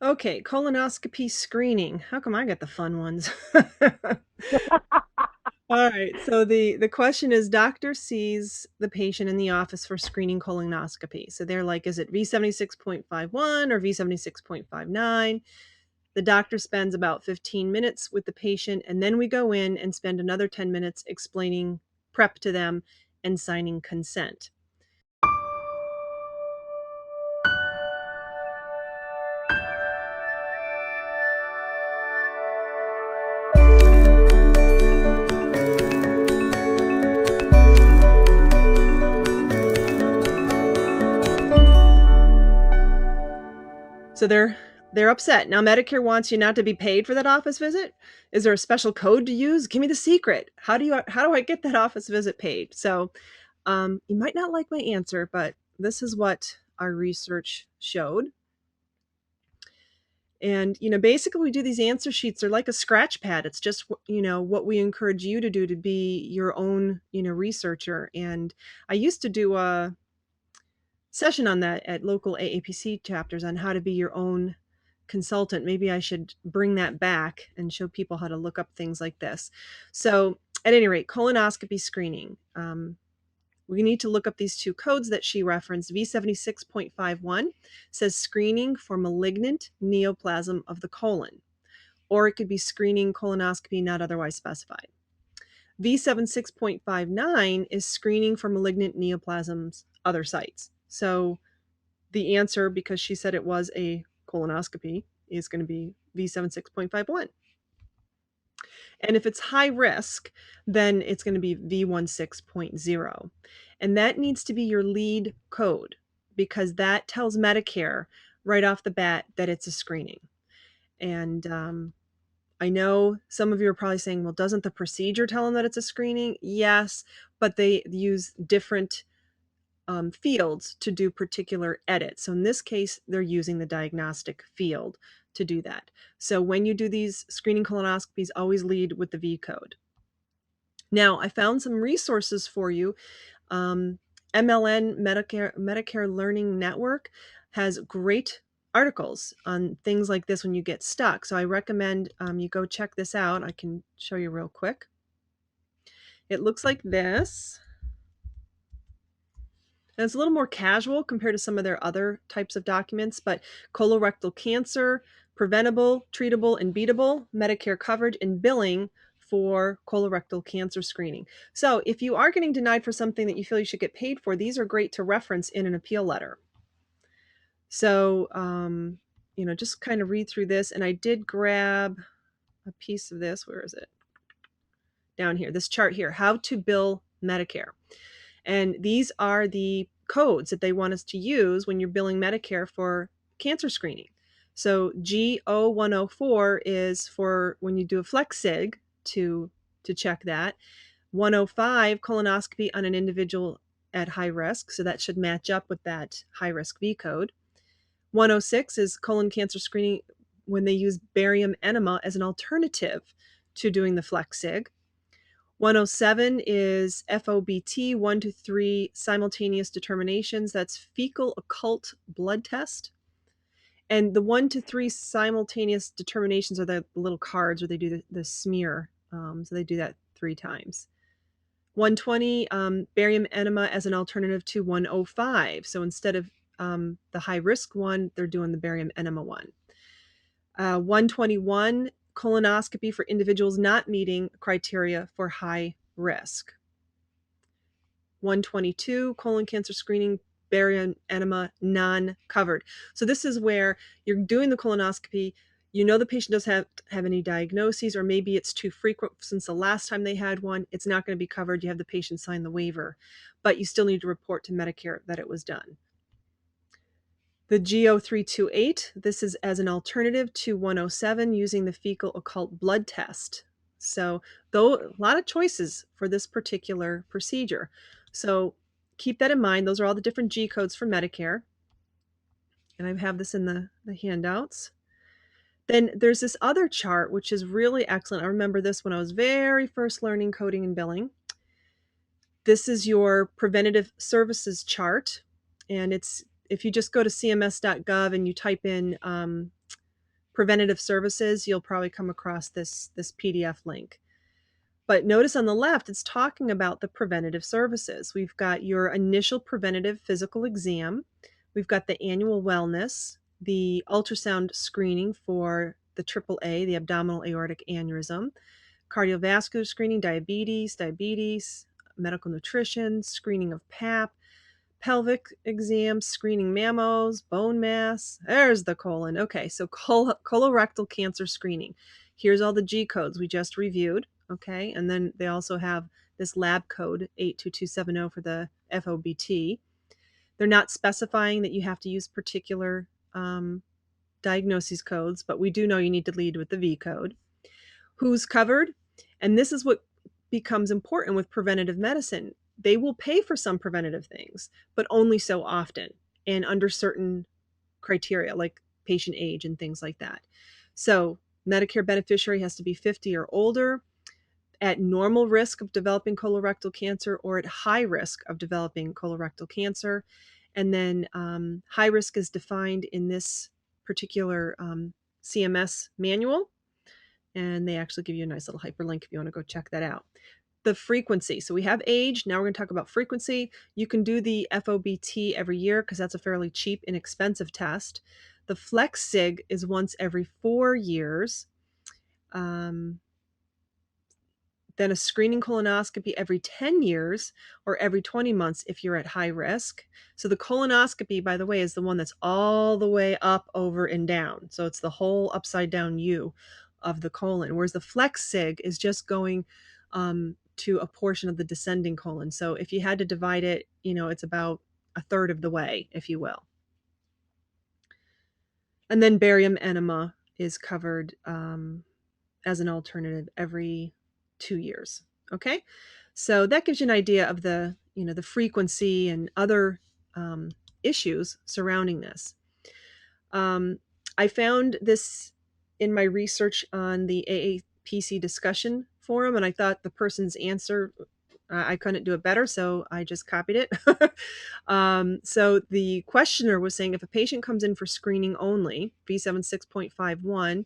Okay, colonoscopy screening. How come I get the fun ones? All right. So the question is doctor sees the patient in the office for screening colonoscopy. So they're like, is it V76.51 or V76.59? The doctor spends about 15 minutes with the patient, and then we go in and spend another 10 minutes explaining prep to them and signing consent. So they're upset. Now Medicare wants you not to be paid for that office visit. Is there a special code to use? Give me the secret. How do I get that office visit paid? So you might not like my answer, but this is what our research showed. And basically we do these answer sheets. They're like a scratch pad. It's just what we encourage you to do to be your own researcher. And I used to do a session on that at local AAPC chapters on how to be your own consultant. Maybe I should bring that back and show people how to look up things like this. So at any rate, colonoscopy screening. We need to look up these two codes that she referenced. V76.51 says screening for malignant neoplasm of the colon, or it could be screening colonoscopy not otherwise specified. V76.59 is screening for malignant neoplasms other sites. So the answer, because she said it was a colonoscopy, is going to be V76.51. And if it's high risk, then it's going to be V16.0. And that needs to be your lead code because that tells Medicare right off the bat that it's a screening. And I know some of you are probably saying, well, doesn't the procedure tell them that it's a screening? Yes, but they use different fields to do particular edits. So in this case, they're using the diagnostic field to do that. So when you do these screening colonoscopies, always lead with the V code. Now, I found some resources for you. MLN, Medicare Learning Network, has great articles on things like this when you get stuck. So I recommend you go check this out. I can show you real quick. It looks like this. And it's a little more casual compared to some of their other types of documents, but colorectal cancer, preventable, treatable, and beatable, Medicare coverage and billing for colorectal cancer screening. So if you are getting denied for something that you feel you should get paid for, these are great to reference in an appeal letter. So, just kind of read through this. And I did grab a piece of this. Where is it? Down here, this chart here, how to bill Medicare. And these are the codes that they want us to use when you're billing Medicare for cancer screening. So G0104 is for when you do a flex sig to check that. 105, colonoscopy on an individual at high risk. So that should match up with that high risk V code. 106 is colon cancer screening when they use barium enema as an alternative to doing the flex sig. 107 is FOBT, 1 to 3 simultaneous determinations. That's fecal occult blood test. And the 1 to 3 simultaneous determinations are the little cards where they do the smear. So they do that 3 times. 120, barium enema as an alternative to 105. So instead of the high risk one, they're doing the barium enema one. 121, colonoscopy for individuals not meeting criteria for high risk. 122, colon cancer screening, barium enema non-covered. So this is where you're doing the colonoscopy, the patient doesn't have any diagnoses, or maybe it's too frequent since the last time they had one. It's not going to be covered. You have the patient sign the waiver, but you still need to report to Medicare that it was done. The G0328, this is as an alternative to 107 using the fecal occult blood test. So though a lot of choices for this particular procedure. So keep that in mind. Those are all the different G codes for Medicare. And I have this in the handouts. Then there's this other chart, which is really excellent. I remember this when I was very first learning coding and billing. This is your preventative services chart. And it's if you just go to cms.gov and you type in preventative services, you'll probably come across this PDF link. But notice on the left, it's talking about the preventative services. We've got your initial preventative physical exam. We've got the annual wellness, the ultrasound screening for the AAA, the abdominal aortic aneurysm, cardiovascular screening, diabetes, medical nutrition, screening of PAP, pelvic exams, screening mammos, bone mass. There's the colon. Okay, so colorectal cancer screening. Here's all the G codes we just reviewed. Okay, and then they also have this lab code 82270 for the FOBT. They're not specifying that you have to use particular diagnosis codes, but we do know you need to lead with the V code. Who's covered? And this is what becomes important with preventative medicine. They will pay for some preventative things, but only so often and under certain criteria, like patient age and things like that. So Medicare beneficiary has to be 50 or older, at normal risk of developing colorectal cancer or at high risk of developing colorectal cancer. And then high risk is defined in this particular CMS manual. And they actually give you a nice little hyperlink if you want to go check that out. The frequency. So we have age. Now we're going to talk about frequency. You can do the FOBT every year because that's a fairly cheap, inexpensive test. The Flex Sig is once every 4 years. Then a screening colonoscopy every 10 years or every 20 months if you're at high risk. So the colonoscopy, by the way, is the one that's all the way up, over, and down. So it's the whole upside down U of the colon, whereas the Flex Sig is just going to a portion of the descending colon. So if you had to divide it, it's about a third of the way, if you will. And then barium enema is covered as an alternative every 2 years. Okay, so that gives you an idea of the frequency and other issues surrounding this. I found this in my research on the AAPC discussion forum, and I thought the person's answer, I couldn't do it better, so I just copied it. So the questioner was saying if a patient comes in for screening only, V76.51,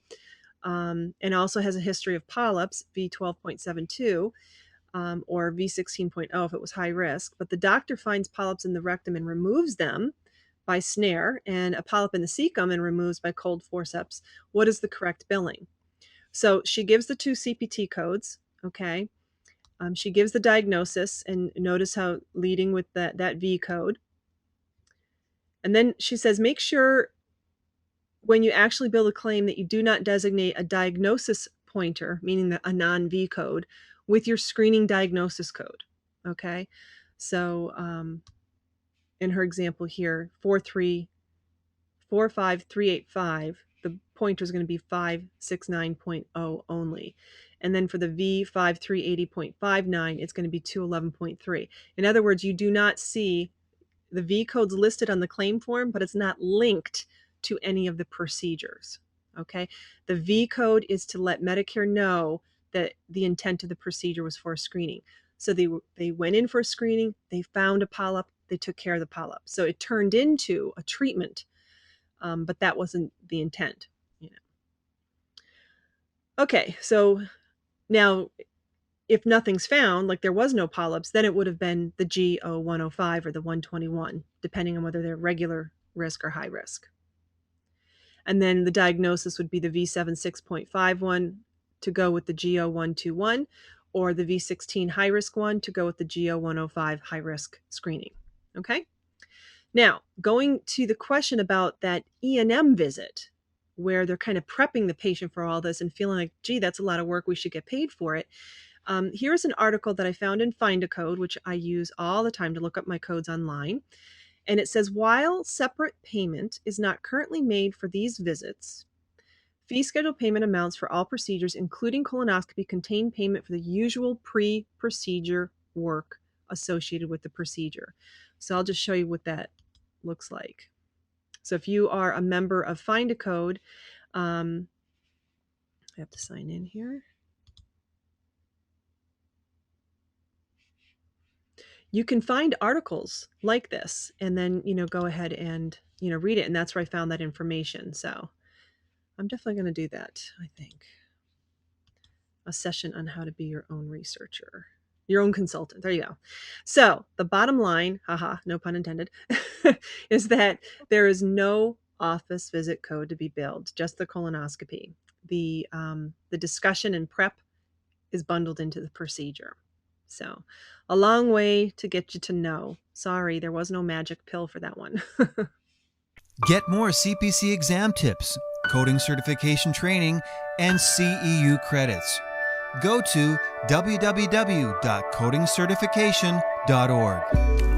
and also has a history of polyps, V12.72, or V16.0 if it was high risk, but the doctor finds polyps in the rectum and removes them by snare, and a polyp in the cecum and removes by cold forceps, what is the correct billing? So she gives the 2 CPT codes, okay? She gives the diagnosis, and notice how leading with that V code. And then she says, make sure when you actually bill a claim that you do not designate a diagnosis pointer, meaning a non-V code, with your screening diagnosis code. Okay, so in her example here, 45385, the pointer is going to be 569.0 only. And then for the V5380.59, it's going to be 211.3. In other words, you do not see the V codes listed on the claim form, but it's not linked to any of the procedures. Okay, the V code is to let Medicare know that the intent of the procedure was for a screening. So they went in for a screening, they found a polyp, they took care of the polyp. So it turned into a treatment, but that wasn't the intent. Okay, so now if nothing's found, like there was no polyps, then it would have been the G0105 or the 121, depending on whether they're regular risk or high risk. And then the diagnosis would be the V76.51 to go with the G0121, or the V16 high risk one to go with the G0105 high risk screening. Okay? Now, going to the question about that E&M visit, where they're kind of prepping the patient for all this and feeling like, gee, that's a lot of work, we should get paid for it. Here's an article that I found in Find a Code, which I use all the time to look up my codes online. And it says, while separate payment is not currently made for these visits, fee schedule payment amounts for all procedures, including colonoscopy, contain payment for the usual pre-procedure work associated with the procedure. So I'll just show you what that looks like. So if you are a member of Find a Code, I have to sign in here. You can find articles like this and then, go ahead and, read it. And that's where I found that information. So I'm definitely going to do that, I think. A session on how to be your own researcher, your own consultant. There you go. So the bottom line, haha, no pun intended, is that there is no office visit code to be billed, just the colonoscopy. The discussion and prep is bundled into the procedure. So a long way to get you to know. Sorry, there was no magic pill for that one. Get more CPC exam tips, coding certification training, and CEU credits. Go to www.codingcertification.org.